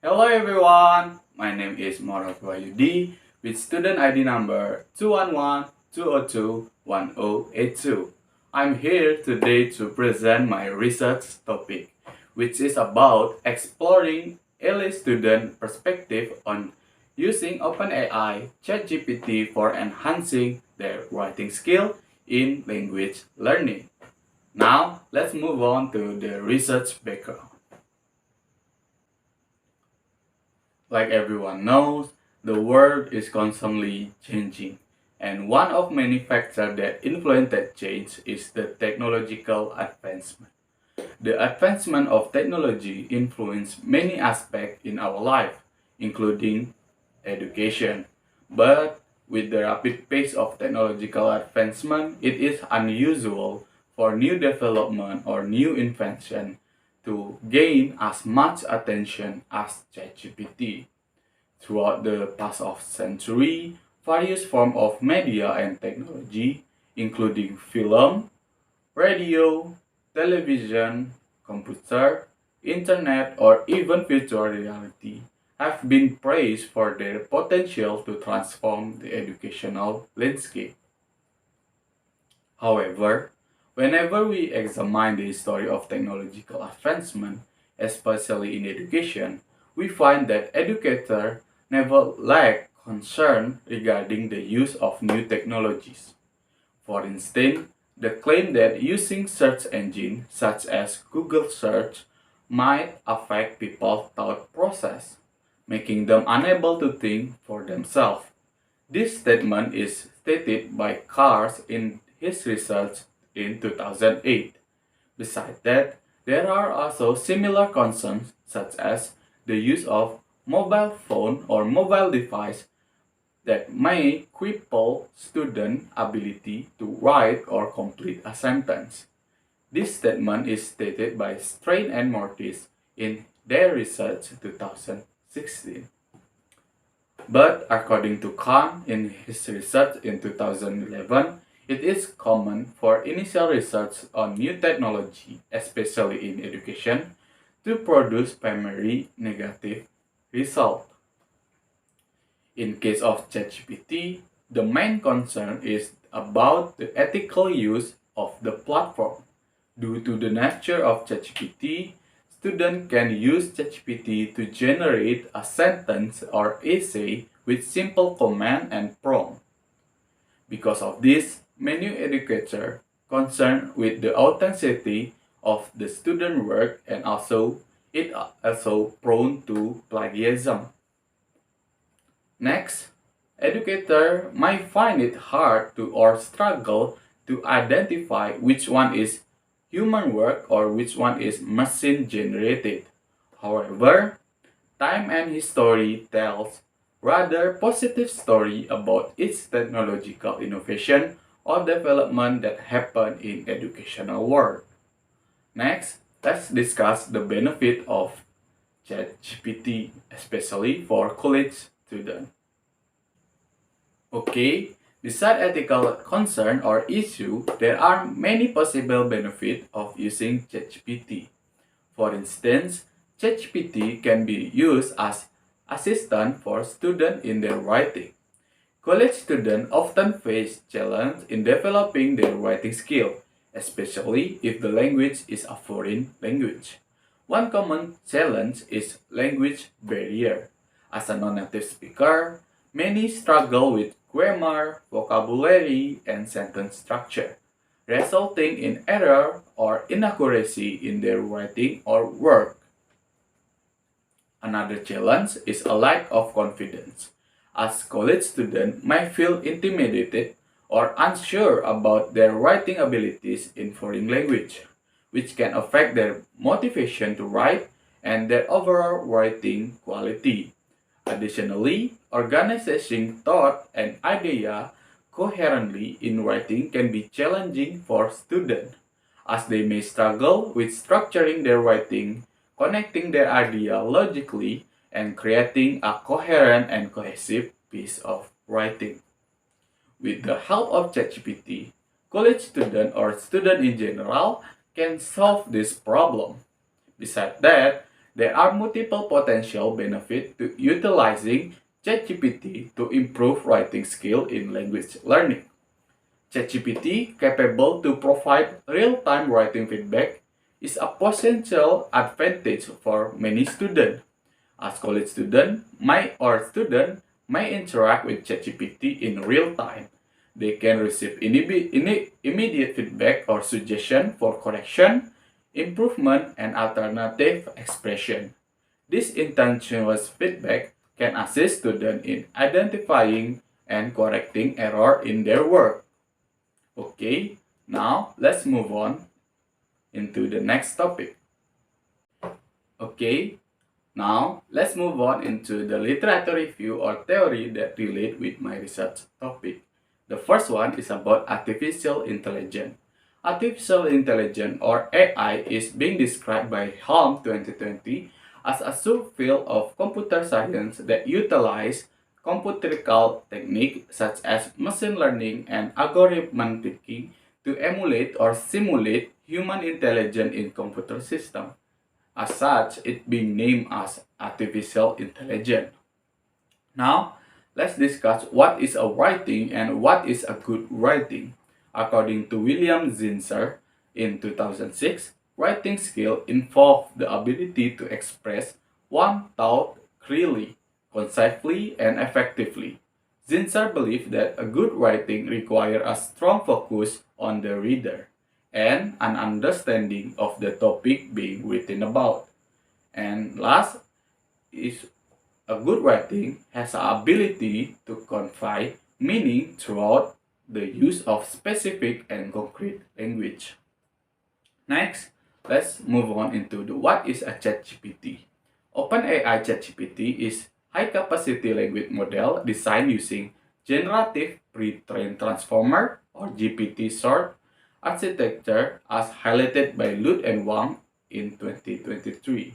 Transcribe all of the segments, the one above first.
Hello everyone, my name is Wahyudi with student ID number 211-202-1082. I'm here today to present my research topic, which is about exploring ELE student perspective on using OpenAI Chat-GPT for enhancing their writing skill in language learning. Now, let's move on to the research background. Like everyone knows, the world is constantly changing, and one of many factors that influence that change is the technological advancement. The advancement of technology influences many aspects in our life, including education. But with the rapid pace of technological advancement, it is unusual for new development or new invention to gain as much attention as ChatGPT. Throughout the past of century, various forms of media and technology, including film, radio, television, computer, internet, or even virtual reality, have been praised for their potential to transform the educational landscape. However, whenever we examine the history of technological advancement, especially in education, we find that educators never lack concern regarding the use of new technologies. For instance, the claim that using search engines such as Google Search might affect people's thought process, making them unable to think for themselves. This statement is stated by Kars in his research in 2008. Besides that, there are also similar concerns such as the use of mobile phone or mobile device that may cripple student ability to write or complete a sentence. This statement is stated by Strain and Mortis in their research 2016. But according to Khan in his research in 2011, it is common for initial research on new technology, especially in education, to produce primary negative result. In case of ChatGPT, the main concern is about the ethical use of the platform. Due to the nature of ChatGPT, students can use ChatGPT to generate a sentence or essay with simple command and prompt. Because of this, many educators concerned with the authenticity of the student work and it also prone to plagiarism. Next, educators might find it hard to or struggle to identify which one is human work or which one is machine generated. However, time and history tells rather positive story about its technological innovation or development that happened in educational world. Next, let's discuss the benefit of ChatGPT, especially for college students. Okay, beside ethical concern or issue, there are many possible benefits of using ChatGPT. For instance, ChatGPT can be used as assistant for students in their writing. College students often face challenge in developing their writing skill, especially if the language is a foreign language. One common challenge is language barrier. As a non-native speaker, many struggle with grammar, vocabulary, and sentence structure, resulting in error or inaccuracy in their writing or work. Another challenge is a lack of confidence, as college students may feel intimidated or unsure about their writing abilities in foreign language, which can affect their motivation to write and their overall writing quality. Additionally, organizing thought and idea coherently in writing can be challenging for students, as they may struggle with structuring their writing, connecting their idea logically, and creating a coherent and cohesive piece of writing. With the help of ChatGPT, college students or students in general can solve this problem. Besides that, There are multiple potential benefits to utilizing ChatGPT to improve writing skill in language learning. ChatGPT, capable to provide real-time writing feedback, is a potential advantage for many students. As college student may interact with ChatGPT in real time. They can receive immediate feedback or suggestion for correction, improvement, and alternative expression. This intentional feedback can assist students in identifying and correcting error in their work. Okay, now let's move on into the next topic. Okay, now let's move on into the literature review or theory that relate with my research topic. The first one is about artificial intelligence. Artificial intelligence or AI is being described by Helm 2020 as a subfield of computer science that utilize computational techniques such as machine learning and algorithmic thinking to emulate or simulate human intelligence in computer systems. As such, it being named as artificial intelligence. Now, let's discuss what is a writing and what is a good writing. According to William Zinsser in 2006, writing skill involves the ability to express one thought clearly, concisely, and effectively. Zinsser believes that a good writing requires a strong focus on the reader and an understanding of the topic being written about. And last is a good writing has the ability to convey meaning throughout the use of specific and concrete language. Next, let's move on into the what is a ChatGPT. OpenAI ChatGPT is high-capacity language model designed using generative pre-trained transformer or GPT short architecture as highlighted by Lut and Wang in 2023.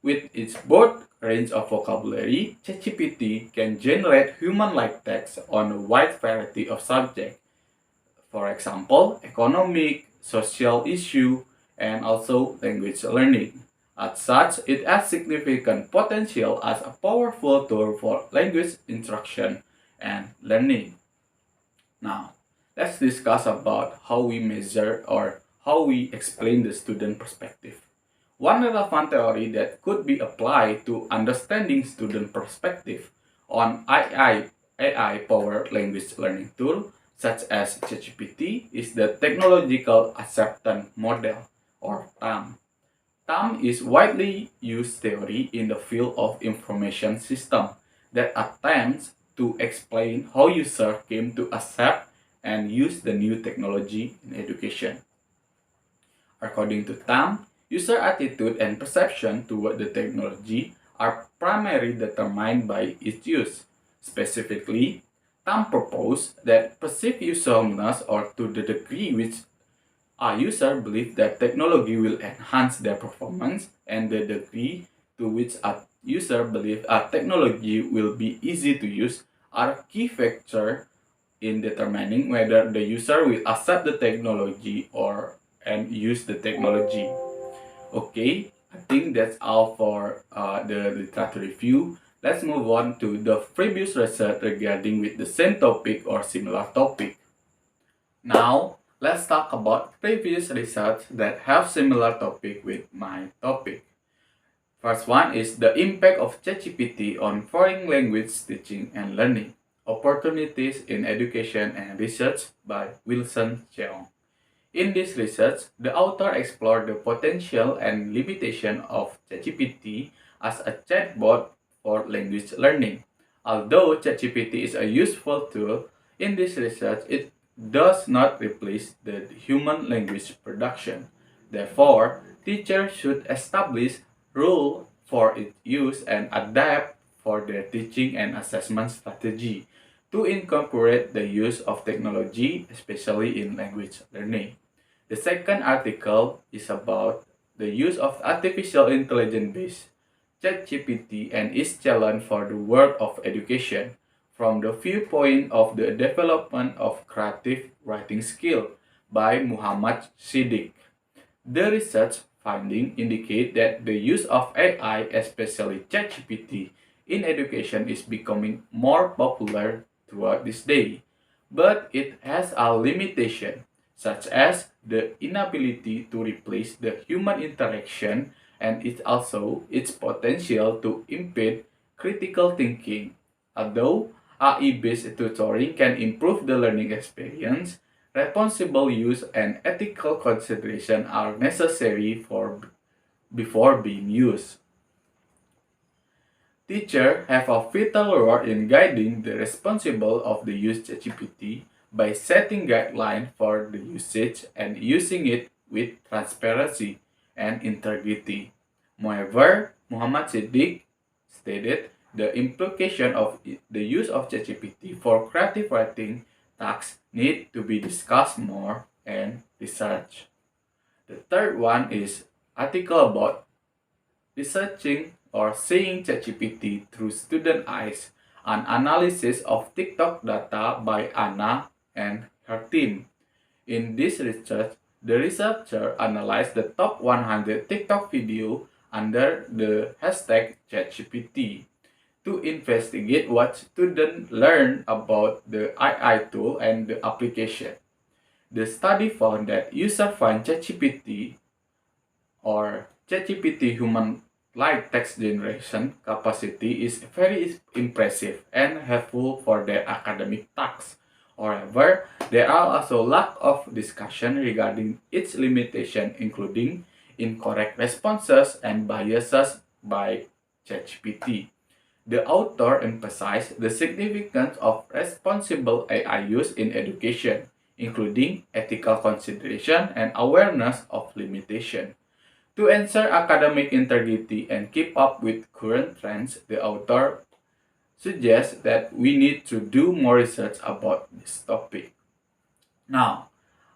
With its broad range of vocabulary, ChatGPT can generate human-like text on a wide variety of subjects. For example, economic, social issue, and also language learning. As such, it has significant potential as a powerful tool for language instruction and learning. Now, let's discuss about how we measure or how we explain the student perspective. One relevant theory that could be applied to understanding student perspective on AI-powered language learning tool such as ChatGPT is the technological acceptance model or TAM. TAM is widely used theory in the field of information system that attempts to explain how users came to accept and use the new technology in education. According to TAM, user attitude and perception toward the technology are primarily determined by its use. Specifically, TAM proposed that perceived usefulness or to the degree which a user believes that technology will enhance their performance and the degree to which a user believes a technology will be easy to use are key factors in determining whether the user will accept the technology or and use the technology. Okay, I think that's all for the literature review. Let's move on to the previous research regarding with the same topic or similar topic. Now, let's talk about previous research that have similar topic with my topic. First one is the impact of ChatGPT on foreign language teaching and learning. Opportunities in Education and Research by Wilson Cheong. In this research, the author explored the potential and limitation of ChatGPT as a chatbot for language learning. Although ChatGPT is a useful tool, in this research it does not replace the human language production. Therefore, teachers should establish rules for its use and adapt for their teaching and assessment strategy to incorporate the use of technology, especially in language learning. The second article is about the use of artificial intelligence-based ChatGPT and its challenge for the world of education from the viewpoint of the development of creative writing skill by Muhammad Siddiq. The research findings indicate that the use of AI, especially ChatGPT, in education is becoming more popular throughout this day. But it has a limitation, such as the inability to replace the human interaction and its potential to impede critical thinking. Although AI-based tutoring can improve the learning experience, responsible use and ethical consideration are necessary before being used. Teachers have a vital role in guiding the responsible of the use ChatGPT by setting guidelines for the usage and using it with transparency and integrity. Moreover, Muhammad Siddiq stated the implication of the use of ChatGPT for creative writing tasks need to be discussed more and researched. The third one is article about researching or seeing ChatGPT through student eyes, an analysis of TikTok data by Anna and her team. In this research, the researcher analyzed the top 100 TikTok video under the hashtag ChatGPT to investigate what students learn about the AI tool and the application. The study found that users find ChatGPT or ChatGPT human-like text generation capacity is very impressive and helpful for their academic tasks. However, there are also lack of discussion regarding its limitation, including incorrect responses and biases by ChatGPT. The author emphasized the significance of responsible AI use in education, including ethical consideration and awareness of limitation. To ensure academic integrity and keep up with current trends, the author suggests that we need to do more research about this topic. Now,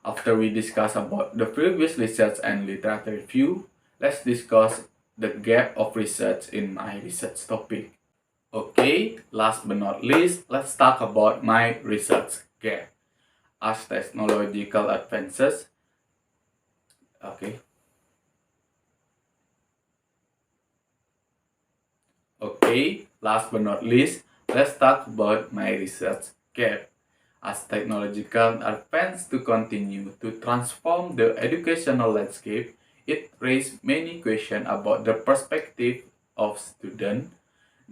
after we discuss about the previous research and literature review, let's discuss the gap of research in my research topic. Okay, last but not least, let's talk about my research gap. As technological advances, okay. Okay, last but not least, let's talk about my research gap. As technological advance to continue to transform the educational landscape, it raised many questions about the perspective of students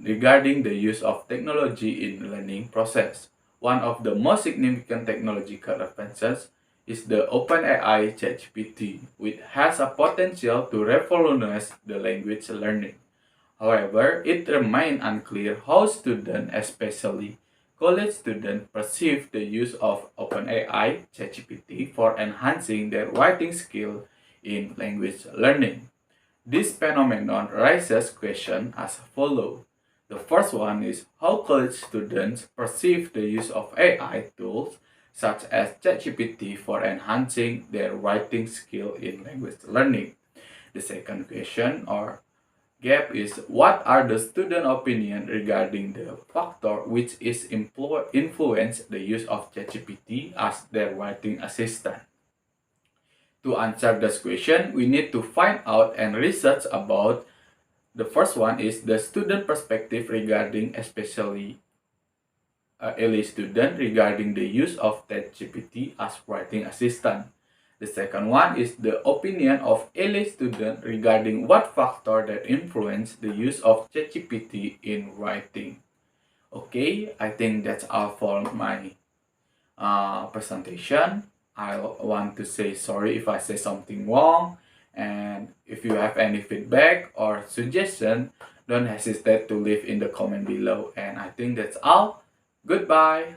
regarding the use of technology in learning process. One of the most significant technological advances is the OpenAI ChatGPT, which has a potential to revolutionize the language learning. However, it remains unclear how students, especially college students, perceive the use of OpenAI ChatGPT for enhancing their writing skill in language learning. This phenomenon raises questions as follows. The first one is how college students perceive the use of AI tools such as ChatGPT for enhancing their writing skill in language learning. The second question or gap is what are the student opinion regarding the factor which is influence the use of ChatGPT as their writing assistant. To answer this question, we need to find out and research about the first one is the student perspective regarding especially ELE student regarding the use of ChatGPT as writing assistant. The second one is the opinion of ELE student regarding what factor that influence the use of ChatGPT in writing. Okay, I think that's all for my presentation. I want to say sorry if I say something wrong, and if you have any feedback or suggestion, don't hesitate to leave in the comment below. And I think that's all. Goodbye.